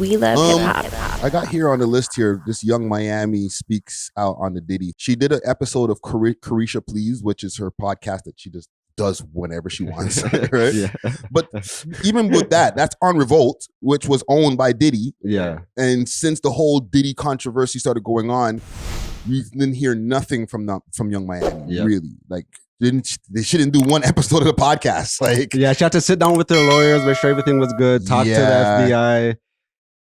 We love hip hop. I got here on the list here. This Young Miami speaks out on the Diddy. She did an episode of Carisha Please, which is her podcast that she just does whenever she wants, right? Yeah. But even with that, that's on Revolt, which was owned by Diddy. Yeah. And since the whole Diddy controversy started going on, we didn't hear nothing from Young Miami. Really, like she didn't do one episode of the podcast. Like, yeah, she had to sit down with her lawyers, make sure everything was good, talk to the FBI,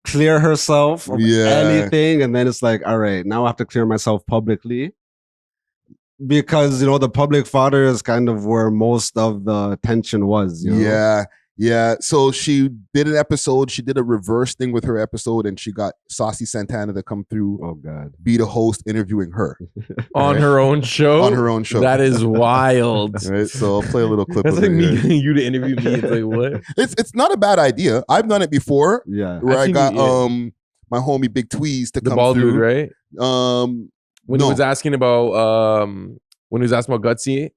clear herself of anything, and then it's like, all right, now I have to clear myself publicly. Because, you know, the public fodder is kind of where most of the attention was. You know? Yeah. So she did an episode. She did a reverse thing with her episode, and she got Saucy Santana to come through. Oh, God. Be the host interviewing her. On her own show? On her own show. That is wild. Right? So I'll play a little clip That's of like it. me getting you to interview me. It's like, what? It's not a bad idea. I've done it before. Yeah. Where I got my homie Big Tweez to come bald through. Dude, right? When he was asking about Gutsy.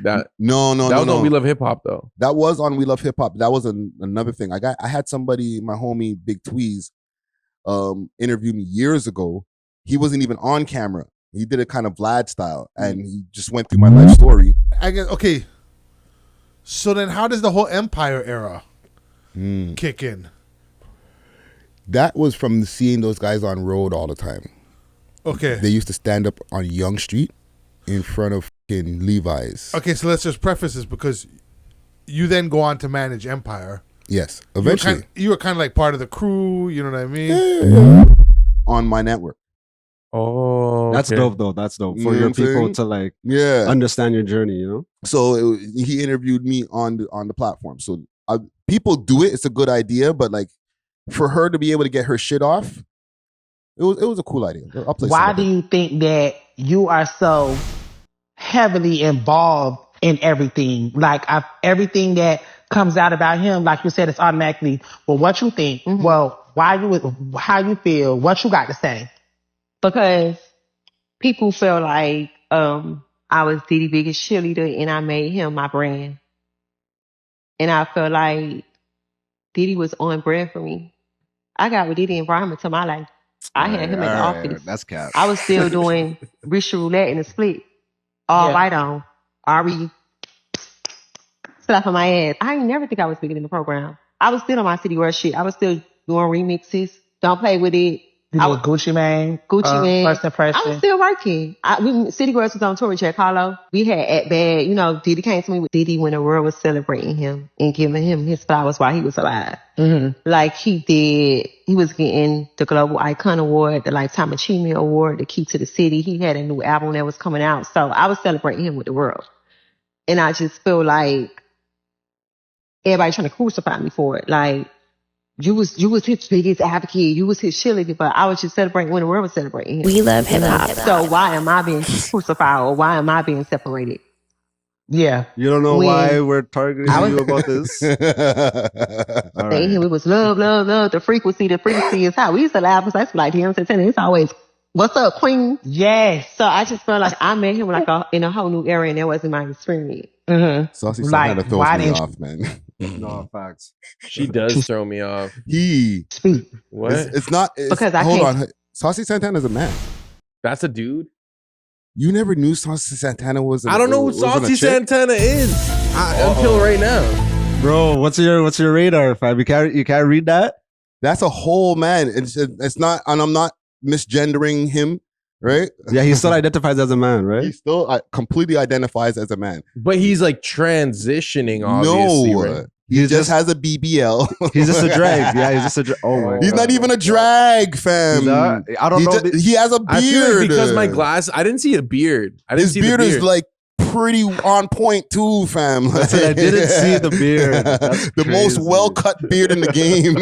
That was on We Love Hip Hop though. That was on We Love Hip Hop. That was another thing. I had somebody, my homie Big Tweez, interview me years ago. He wasn't even on camera. He did it kind of Vlad style, and he just went through my life story. I guess okay. So then, how does the whole Empire era kick in? That was from seeing those guys on road all the time. Okay. They used to stand up on Young Street in front of Levi's. Okay, so let's just preface this because you then go on to manage Empire. Yes, eventually. You were kind of like part of the crew, you know what I mean? Yeah. On my network. Oh, that's dope though. That's dope for your people to like understand your journey, you know? So he interviewed me on the platform. So people do it. It's a good idea, but like for her to be able to get her shit off, it was a cool idea. Why do you think that you are so heavily involved in everything? Like everything that comes out about him, like you said, it's automatically, well, what you think? Mm-hmm. Well, how you feel? What you got to say? Because people feel like I was Diddy's biggest cheerleader and I made him my brand. And I feel like Diddy was on brand for me. I got with Diddy and brought him into my life. I had him in the office. That's cap. I was still doing Richard Roulette in the split. All right on. Ari slap on my ass. I ain't never think I was bigger than the program. I was still on my City Girl shit. I was still doing remixes. Don't play with it. I was Gucci Mane. First impression. I was still working. City Girls was on tour with Jack Harlow. We had At Bad. You know, Diddy came to me with Diddy when the world was celebrating him and giving him his flowers while he was alive. Mm-hmm. Like he was getting the Global Icon Award, the Lifetime Achievement Award, the Key to the City. He had a new album that was coming out. So I was celebrating him with the world. And I just feel like everybody trying to crucify me for it. Like, you was his biggest advocate. You was his cheerleader, but I was just celebrating when the world was celebrating him. We love hip hop. So why am I being crucified or why am I being separated? Yeah. You don't know why we're targeting you about this? All right. It was love. The frequency is how we used to laugh. Because like him saying it's always, what's up, queen? Yes. So I just felt like I met him like in a whole new era and that wasn't my experience. Mm-hmm. Saucy Santana throws me off, man. No, facts. She does throw me off. What? It's not. Because I hold can't. on. Saucy Santana's a man. That's a dude? You never knew Saucy Santana was I don't know who Saucy Santana is until right now. Bro, what's your radar, fam? You can't read that? That's a whole man. It's not, and I'm not misgendering him, right? Yeah, he still identifies as a man, right? He still completely identifies as a man. But he's like transitioning, obviously. No, right? he just has a BBL. He's just a drag. Yeah, he's just a drag. Oh my He's God. Not even a drag, fam. I don't know. He has a beard. I feel like because my glass, I didn't see a beard. His beard is like pretty on point too, fam. I said I didn't see the beard. That's the most well-cut beard in the game.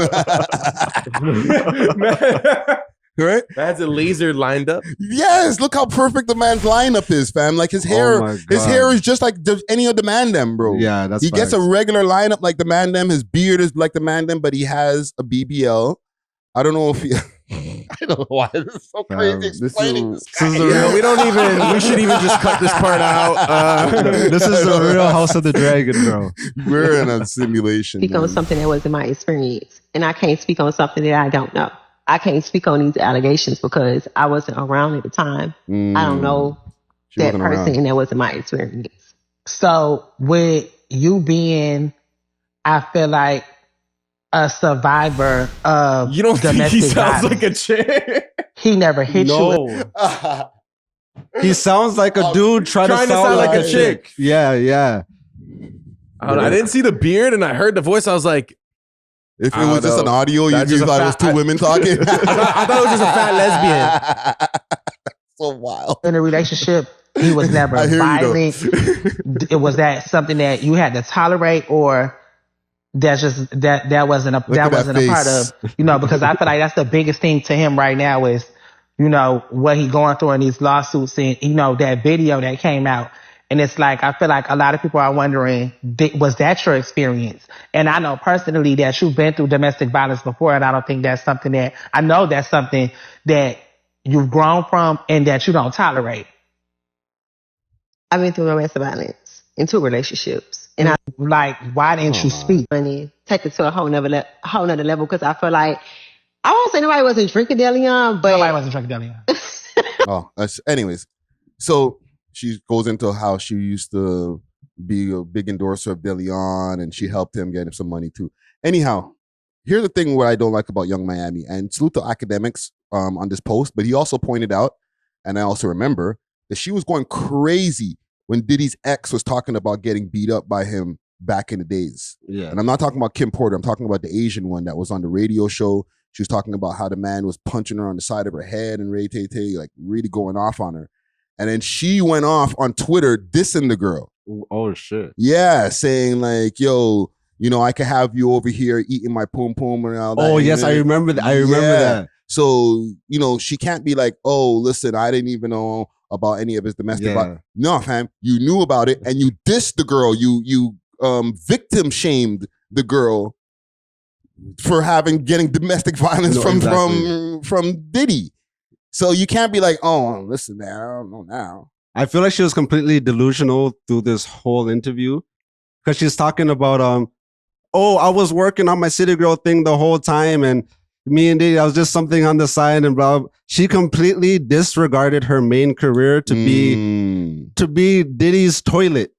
Right? That has a laser lined up. Yes, look how perfect the man's lineup is, fam. Like his hair, his hair is just like any of the Mandem, bro. Yeah, that's he gets a regular lineup like the Mandem. His beard is like the Mandem, but he has a BBL. I don't know if he. I don't know why this is so crazy explaining this guy. We should even just cut this part out. This is the real House of the Dragon, bro. We're in a simulation. Speak on something that wasn't my experience. And I can't speak on something that I don't know. I can't speak on these allegations because I wasn't around at the time. I don't know that person around. And that wasn't my experience. So with you being, I feel like, a survivor of you don't think he sounds violence. Like a chick? He never hit you. He sounds like a dude trying to sound like a chick. Yeah. I didn't see the beard and I heard the voice. I was like, if it was just an audio, you thought it was two women talking. I thought it was just a fat lesbian. So wild. In a relationship, he was never violent. It was that something that you had to tolerate, or that's just that wasn't a part of, because I feel like that's the biggest thing to him right now is, what he going through in these lawsuits and, that video that came out. And it's like, I feel like a lot of people are wondering, was that your experience? And I know personally that you've been through domestic violence before, and I don't think that's something that you've grown from and that you don't tolerate. I've been through domestic violence in 2 relationships. And I why didn't you speak? Money, take it to a whole nother level, because I feel like, I won't say nobody wasn't drinking DeLeon, but nobody wasn't drinking DeLeon. Anyways, so she goes into how she used to be a big endorser of DeLeon, and she helped him get him some money too. Anyhow, here's the thing what I don't like about Young Miami, and salute to academics on this post, but he also pointed out, and I also remember, that she was going crazy when Diddy's ex was talking about getting beat up by him back in the days. Yeah. And I'm not talking about Kim Porter. I'm talking about the Asian one that was on the radio show. She was talking about how the man was punching her on the side of her head and like really going off on her. And then she went off on Twitter dissing the girl. Oh, shit. Yeah, saying like, yo, I could have you over here eating my poom poom and all that. Oh, yes, I remember that. I remember that. So, she can't be like, oh, listen, I didn't even know about any of his domestic violence. No, fam, you knew about it and you dissed the girl. You victim shamed the girl for getting domestic violence from Diddy. So you can't be like, oh, listen, man, I don't know now. I feel like she was completely delusional through this whole interview because she's talking about, I was working on my City Girl thing the whole time and me and Diddy, I was just something on the side and blah. She completely disregarded her main career to be Diddy's toilet,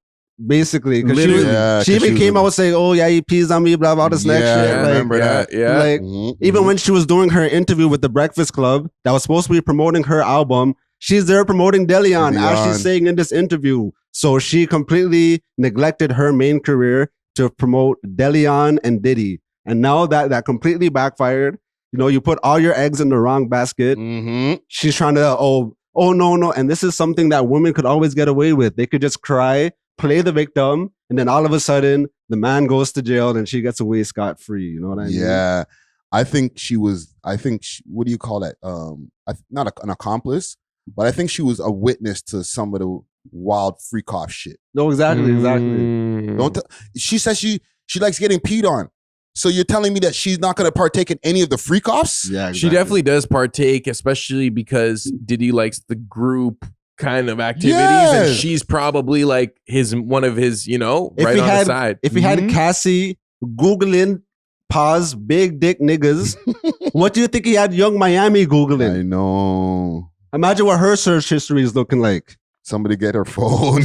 basically. Because she even came out saying, "Oh yeah, he pees on me," blah blah this next shit. I remember that. Yeah. Like even when she was doing her interview with the Breakfast Club, that was supposed to be promoting her album, she's there promoting DeLeon as she's saying in this interview. So she completely neglected her main career to promote DeLeon and Diddy, and now that completely backfired. You put all your eggs in the wrong basket. Mm-hmm. She's trying to, oh, no. And this is something that women could always get away with. They could just cry, play the victim, and then all of a sudden, the man goes to jail and she gets away scot-free. You know what I mean? Yeah. I think what do you call that? Not an accomplice, but I think she was a witness to some of the wild freak off shit. No, exactly. She says she likes getting peed on. So you're telling me that she's not going to partake in any of the freak-offs? Yeah, exactly. She definitely does partake, especially because Diddy likes the group kind of activities, and she's probably like one of his, right on the side. If he had Cassie Googling, big dick niggas, what do you think he had Young Miami Googling? I know. Imagine what her search history is looking like. Somebody get her phone.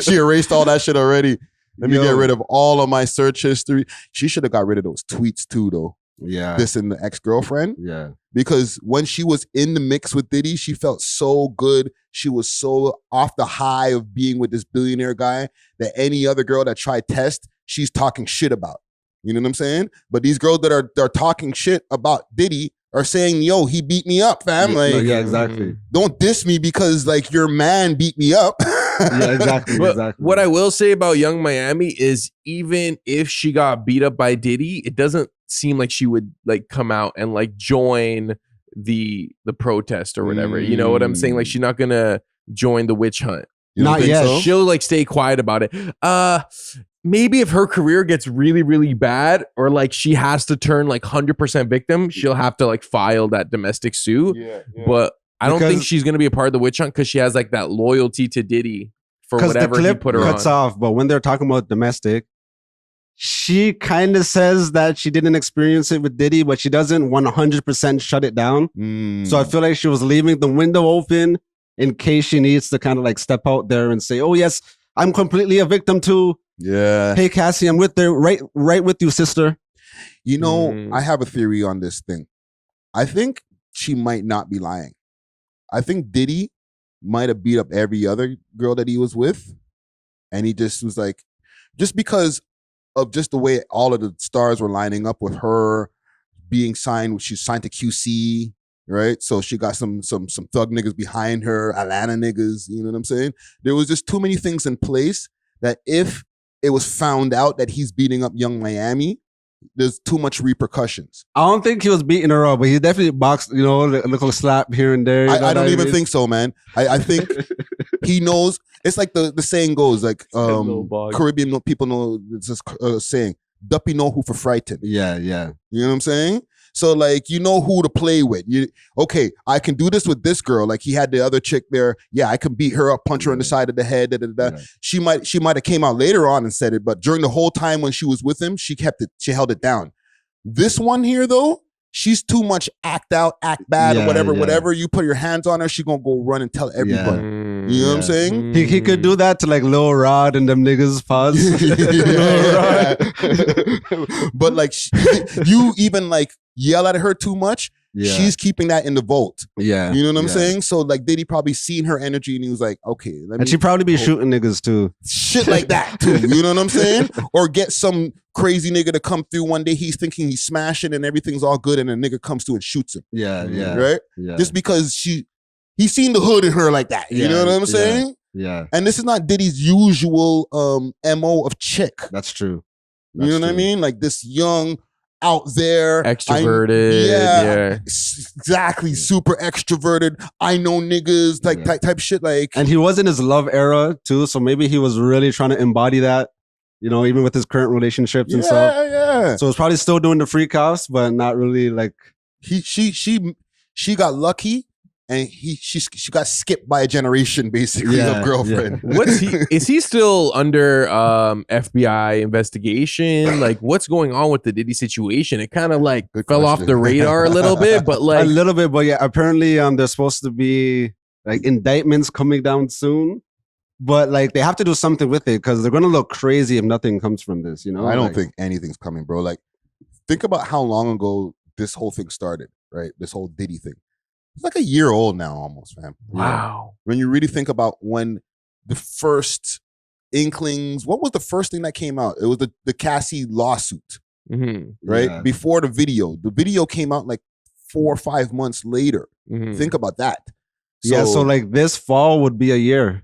She erased all that shit already. Let me get rid of all of my search history. She should have got rid of those tweets too, though. Yeah. This and the ex-girlfriend. Yeah. Because when she was in the mix with Diddy, she felt so good. She was so off the high of being with this billionaire guy that any other girl that tried test, she's talking shit about. You know what I'm saying? But these girls that are talking shit about Diddy are saying, yo, he beat me up, fam. Yeah, exactly. Don't diss me because your man beat me up. Yeah, exactly. What I will say about Young Miami is even if she got beat up by Diddy, it doesn't seem like she would come out and join the protest or whatever. You know what I'm saying? Like she's not gonna join the witch hunt. Not yet. So? She'll stay quiet about it. maybe if her career gets really, really bad, or like she has to turn like 100% victim, she'll have to like file that domestic suit. But I don't think she's gonna be a part of the witch hunt because she has like that loyalty to Diddy for whatever the clip he put her cuts on. off. But when they're talking about domestic, she kind of says that she didn't experience it with Diddy, but she doesn't 100% shut it down. So I feel like she was leaving the window open in case she needs to kind of like step out there and say, "Oh yes, I'm completely a victim too." Yeah. Hey Cassie, I'm with there, right with you, sister. You know, I have a theory on this thing. I think she might not be lying. I think Diddy might have beat up every other girl that he was with. And he just was like, just because of just the way all of the stars were lining up with her being signed, she's signed to QC, right? So she got some thug niggas behind her, Atlanta niggas, you know what I'm saying? There was just too many things in place that if it was found out that he's beating up Young Miami, there's too much repercussions. I don't think he was beating her up, but he definitely boxed, a little slap here and there. I don't even think so, man. I think he knows. It's like the saying goes, like Caribbean people know this saying, "Duppy know who for frightened." Yeah. You know what I'm saying? So like, you know who to play with. Okay, I can do this with this girl. Like he had the other chick there. Yeah, I can beat her up, punch her on the side of the head. Yeah. She might have came out later on and said it, but during the whole time when she was with him, she kept it. She held it down. This one here though, she's too much act out, act bad, or whatever. Whatever you put your hands on her, she gonna go run and tell everybody. You know what I'm saying? He could do that to like Lil Rod and them niggas. Pause. But like you even like yell at her too much. She's keeping that in the vault. Yeah. You know what I'm saying? So like Diddy probably seen her energy and he was like, okay. And she probably be shooting niggas too. Shit like that too. You know what I'm saying? Or get some crazy nigga to come through one day. He's thinking he's smashing and everything's all good and a nigga comes through and shoots him. Yeah. Right? Yeah. Just because he's seen the hood in her like that. You know what I'm saying? Yeah. And this is not Diddy's usual MO of chick. That's true. You know what I mean? Like this young, out there, extroverted, exactly, super extroverted. I know niggas, like type shit. Like, and he was in his love era too, so maybe he was really trying to embody that. Even with his current relationships and stuff. Yeah. So it's probably still doing the freak house, but not really like she got lucky. And she got skipped by a generation, basically, of girlfriend. Yeah. Is he still under FBI investigation? Like, what's going on with the Diddy situation? It kind of like fell off the radar a little bit, but like a little bit. But yeah, apparently there's supposed to be like indictments coming down soon. But like they have to do something with it because they're gonna look crazy if nothing comes from this. I don't think anything's coming, bro. Like, think about how long ago this whole thing started, right? This whole Diddy thing. It's like a year old now almost, fam. Wow. When you really think about when the first inklings, what was the first thing that came out? It was the Cassie lawsuit, right? Yeah. Before the video. The video came out like 4 or 5 months later. Think about that. So like this fall would be a year.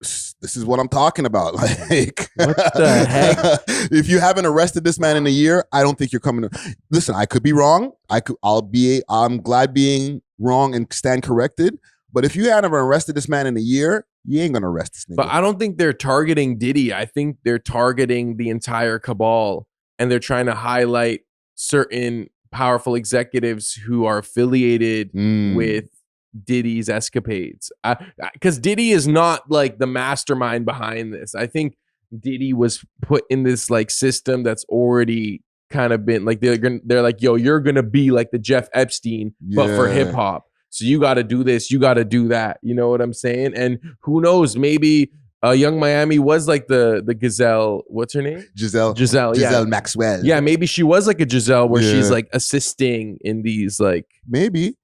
This is what I'm talking about. Like, what the heck? If you haven't arrested this man in a year, I don't think you're coming to. Listen, I could be wrong. I'm glad being wrong and stand corrected. But if you haven't arrested this man in a year, you ain't gonna arrest this nigga. But I don't think they're targeting Diddy. I think they're targeting the entire cabal, and they're trying to highlight certain powerful executives who are affiliated with Diddy's escapades. Because Diddy is not like the mastermind behind this. I think Diddy was put in this like system that's already kind of been like they're like, yo, you're gonna be like the Jeff Epstein, but for hip hop. So you got to do this, you got to do that. You know what I'm saying? And who knows? Maybe Young Miami was like the Gazelle. What's her name? Giselle Maxwell. Yeah, maybe she was like a Giselle where she's like assisting in these like maybe.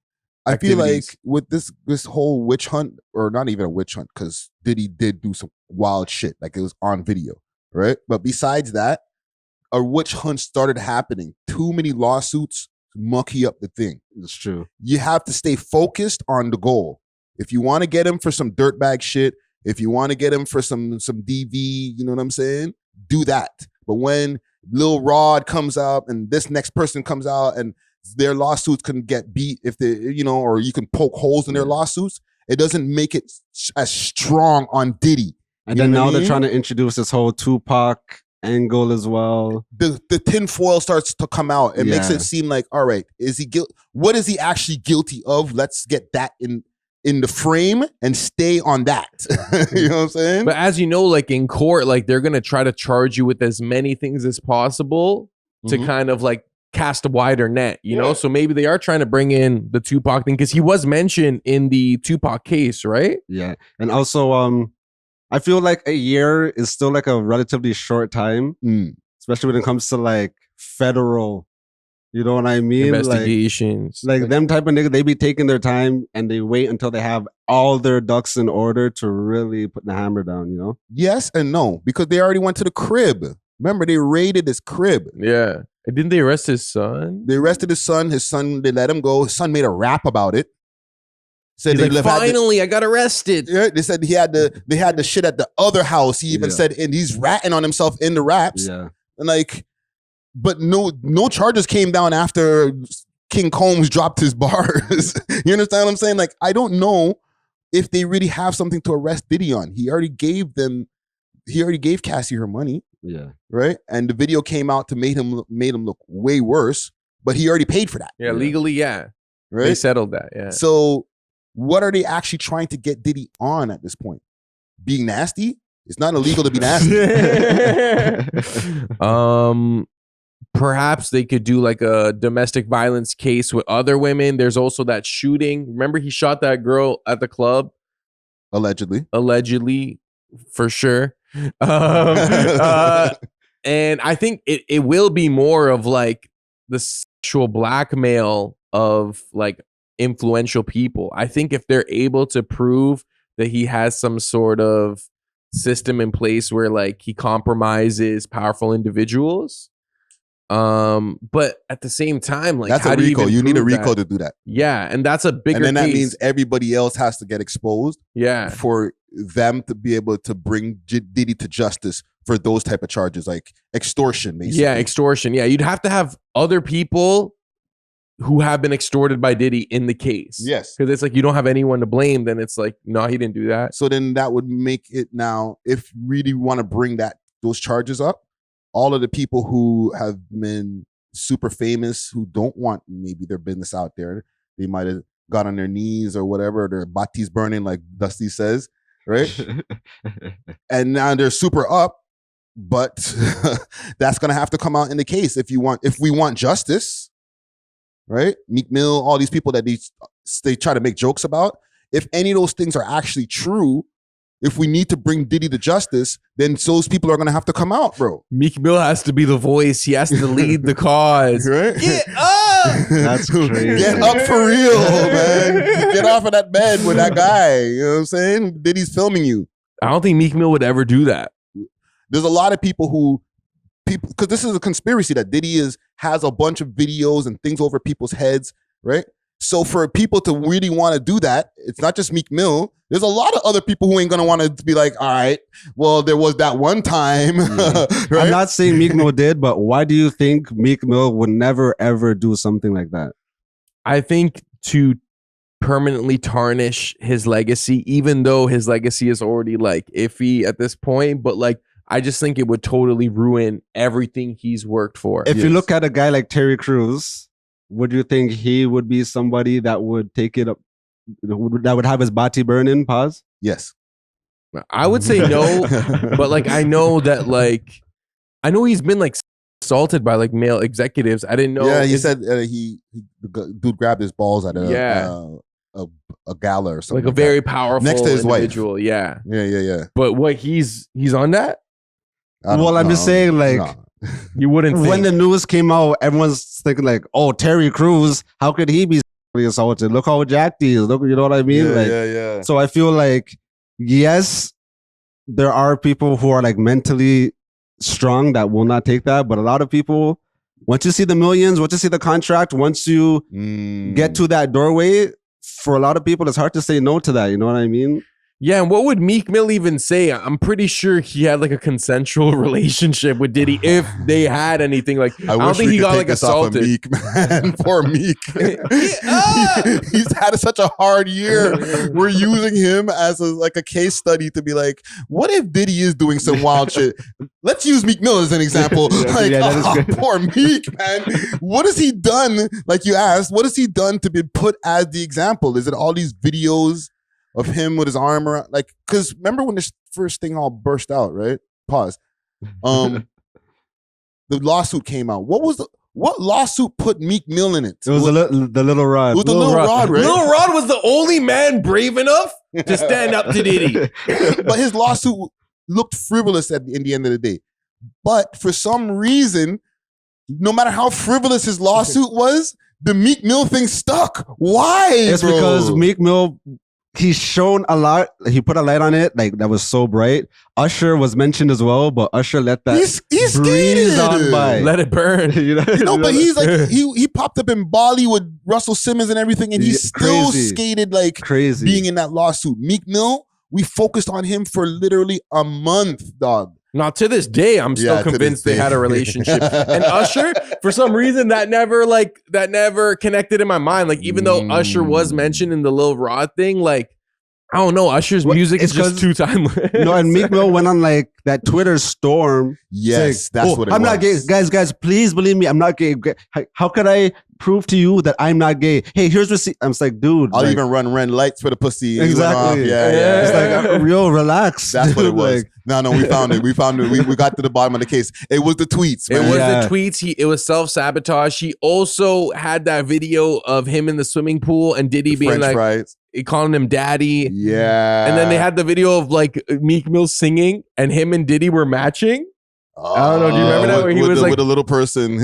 I feel like with this whole witch hunt, or not even a witch hunt, because Diddy did do some wild shit, like it was on video, right? But besides that, a witch hunt started happening. Too many lawsuits mucky up the thing. It's true. You have to stay focused on the goal. If you want to get him for some dirtbag shit, if you want to get him for some DV, you know what I'm saying? Do that. But when Lil Rod comes out and this next person comes out and their lawsuits can get beat if they, or you can poke holes in their lawsuits, it doesn't make it as strong on Diddy. And then now they're trying to introduce this whole Tupac angle as well. The tinfoil starts to come out. It makes Yeah. it seem like, all right, is he what is he actually guilty of? Let's get that in the frame and stay on that. You know what I'm saying? But as you know, like in court, like they're gonna try to charge you with as many things as possible to kind of like cast a wider net, you know? So maybe they are trying to bring in the Tupac thing because he was mentioned in the Tupac case, right? Yeah. And also, I feel like a year is still like a relatively short time, especially when it comes to like federal, you know what I mean? Investigations. Like them type of niggas, they be taking their time and they wait until they have all their ducks in order to really put the hammer down, you know? Yes and no, because they already went to the crib. Remember, they raided his crib. Yeah. And didn't they arrest his son? They arrested his son. They let him go. His son made a rap about it. Said He's like, finally, I got arrested. Yeah, they said they had the shit at the other house. He even said, and he's ratting on himself in the raps. Yeah. And like, but no charges came down after King Combs dropped his bars. You understand what I'm saying? Like, I don't know if they really have something to arrest Diddy on. He already gave Cassie her money. Yeah. Right? And the video came out to made him look way worse, but he already paid for that. Yeah, legally, yeah. Right? They settled that, yeah. So what are they actually trying to get Diddy on at this point? Being nasty? It's not illegal to be nasty. Perhaps they could do like a domestic violence case with other women. There's also that shooting. Remember he shot that girl at the club? Allegedly, for sure. And I think it will be more of like the sexual blackmail of like influential people. I think if they're able to prove that he has some sort of system in place where like he compromises powerful individuals, but at the same time, like that's a RICO. You need a RICO to do that. Yeah, and that's a bigger. And then that case. means everybody else has to get exposed. Yeah, for them to be able to bring Diddy to justice for those type of charges, like extortion, basically. Yeah, extortion. Yeah, you'd have to have other people who have been extorted by Diddy in the case. Yes, because it's like you don't have anyone to blame. Then it's like, no, he didn't do that. So then that would make it now, if really want to bring those charges up, all of the people who have been super famous who don't want maybe their business out there, they might have got on their knees or whatever, their batis burning, like Dusty says, right? And now they're super up, but that's gonna have to come out in the case if we want justice, right? Meek Mill, all these people that they try to make jokes about. If any of those things are actually true, if we need to bring Diddy to justice, then those people are going to have to come out, bro. Meek Mill has to be the voice. He has to lead the cause. Right? Get up! That's crazy. Get up for real, man. Get off of that bed with that guy. You know what I'm saying? Diddy's filming you. I don't think Meek Mill would ever do that. There's a lot of people, because this is a conspiracy that Diddy has a bunch of videos and things over people's heads, right? So for people to really want to do that, it's not just Meek Mill. There's a lot of other people who ain't going to want to be like, all right, well, there was that one time. Yeah. Right? I'm not saying Meek Mill did, but why do you think Meek Mill would never, ever do something like that? I think to permanently tarnish his legacy, even though his legacy is already like iffy at this point, but like, I just think it would totally ruin everything he's worked for. If you look at a guy like Terry Crews, would you think he would be somebody that would take it up, that would have his body burning? Pause. Yes. I would say no, but like I know that like I know he's been like assaulted by like male executives. I didn't know. Yeah, he said the dude grabbed his balls at a gala or something. Like a very powerful next to his individual. wife. Yeah. Yeah. But what he's on that? Well, I'm just saying, like, you wouldn't think. When the news came out, everyone's thinking like, oh, Terry Crews, how could he be assaulted? Look how jacked he is. Look, you know what I mean? Yeah. So I feel like, yes, there are people who are like mentally strong that will not take that. But a lot of people, once you see the millions, once you see the contract, once you get to that doorway, for a lot of people, it's hard to say no to that. You know what I mean? Yeah, and what would Meek Mill even say? I'm pretty sure he had like a consensual relationship with Diddy if they had anything. Like I don't think he got like assaulted. Meek, man. Poor Meek. He's had such a hard year. We're using him as like a case study to be like, what if Diddy is doing some wild shit? Let's use Meek Mill as an example. Poor Meek, man. What has he done? Like you asked, what has he done to be put as the example? Is it all these videos of him with his arm around, like, because remember when this first thing all burst out, right? Pause. The lawsuit came out. What lawsuit put Meek Mill in it? It was the Little Rod. It was the Little Rod, right? Little Rod was the only man brave enough to stand up to Diddy. But his lawsuit looked frivolous in the end of the day. But for some reason, no matter how frivolous his lawsuit was, the Meek Mill thing stuck. Why? It's because Meek Mill, he's shown a lot. He put a light on it, like that was so bright. Usher was mentioned as well, but Usher let that breeze on by. Let it burn. But he's like he popped up in Bali with Russell Simmons and everything, and he still skated like crazy, being in that lawsuit. Meek Mill, we focused on him for literally a month, dog. Now to this day, I'm still convinced they had a relationship. And Usher, for some reason, that never connected in my mind. Like even though Usher was mentioned in the Lil Rod thing, like I don't know, Usher's music is just too timeless. No, and Meek Mill went on like that Twitter storm. Yes, that's what it was. I'm not gay. Guys, please believe me, I'm not gay. How could I prove to you that I'm not gay? Hey, here's receipt. I'm just like, dude. I'll even run red lights for the pussy. Exactly. Yeah. It's like, real relax. That's what it was. No, we found it. We got to the bottom of the case. It was the tweets, man. It was the tweets. It was self-sabotage. He also had that video of him in the swimming pool and Diddy being French like, fries. calling him daddy. Yeah. And then they had the video of like Meek Mill singing and him and Diddy were matching. I don't know. Do you remember that? Where he was like with a little person.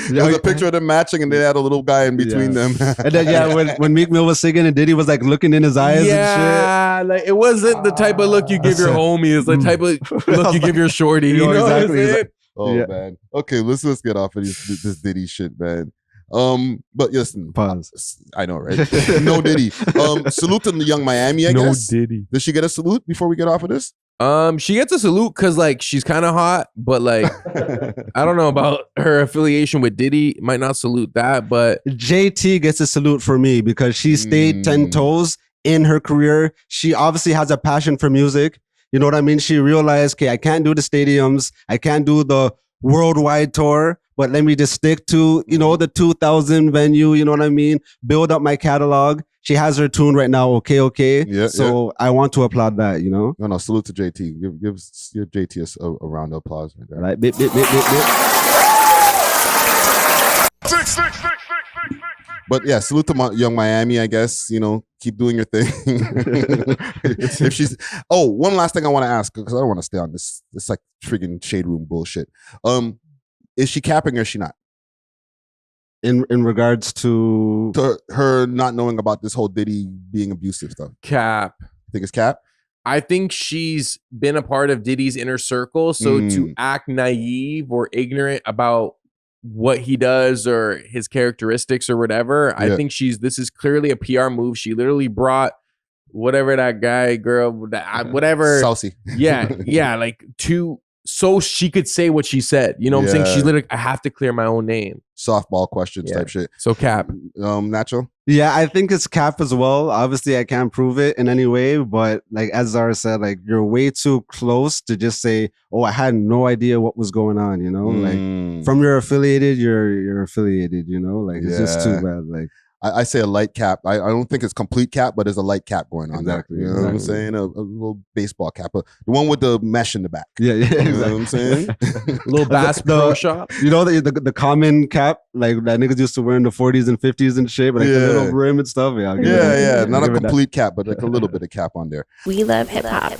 There was a picture of them matching, and they had a little guy in between them. And then when Meek Mill was singing, and Diddy was like looking in his eyes. And shit. Yeah, like it wasn't the type of look you give your homie. It's the type of look you give your shorty. You know exactly. Man. Okay, let's get off of this Diddy shit, man. But listen, pause. I know, right? No Diddy. Salute to the Young Miami, I guess. No Diddy. Does she get a salute before we get off of this? She gets a salute because like she's kind of hot, but like I don't know about her affiliation with Diddy. Might not salute that, but JT gets a salute for me because she stayed 10 toes in her career. She obviously has a passion for music. You know what I mean? She realized, okay, I can't do the stadiums, I can't do the worldwide tour, but let me just stick to, the 2000 venue. You know what I mean? Build up my catalog. She has her tune right now, okay. Yeah, so I want to applaud that, No, salute to JT. Give JT a round of applause. Right? Bip, bip, bip, bip, bip. But yeah, salute to Young Miami, I guess. Keep doing your thing. If she's one last thing I want to ask, because I don't want to stay on this like friggin' shade room bullshit. Is she capping or is she not? In regards to her not knowing about this whole Diddy being abusive stuff. Cap. Think it's cap? I think she's been a part of Diddy's inner circle. So to act naive or ignorant about what he does or his characteristics or whatever, I think this is clearly a PR move. She literally brought whatever that guy, girl, whatever. Saucy. Yeah. Like so she could say what she said. You know what I'm saying? She's literally, I have to clear my own name. Softball questions type shit. So cap. Nacho? Yeah, I think it's cap as well. Obviously, I can't prove it in any way, but like as Zara said, like you're way too close to just say, "Oh, I had no idea what was going on." Like from you're affiliated, you're affiliated. Like it's just too bad. Like I say a light cap. I don't think it's complete cap, but there's a light cap going on. Exactly. There. You know what I'm saying? A little baseball cap. The one with the mesh in the back. Yeah. You know what I'm saying? Little Bass Pro Shop. The common cap, like that niggas used to wear in the 40s and 50s and shit, but like the little brim and stuff. Yeah. Not a complete cap, but like a little bit of cap on there. We love hip hop.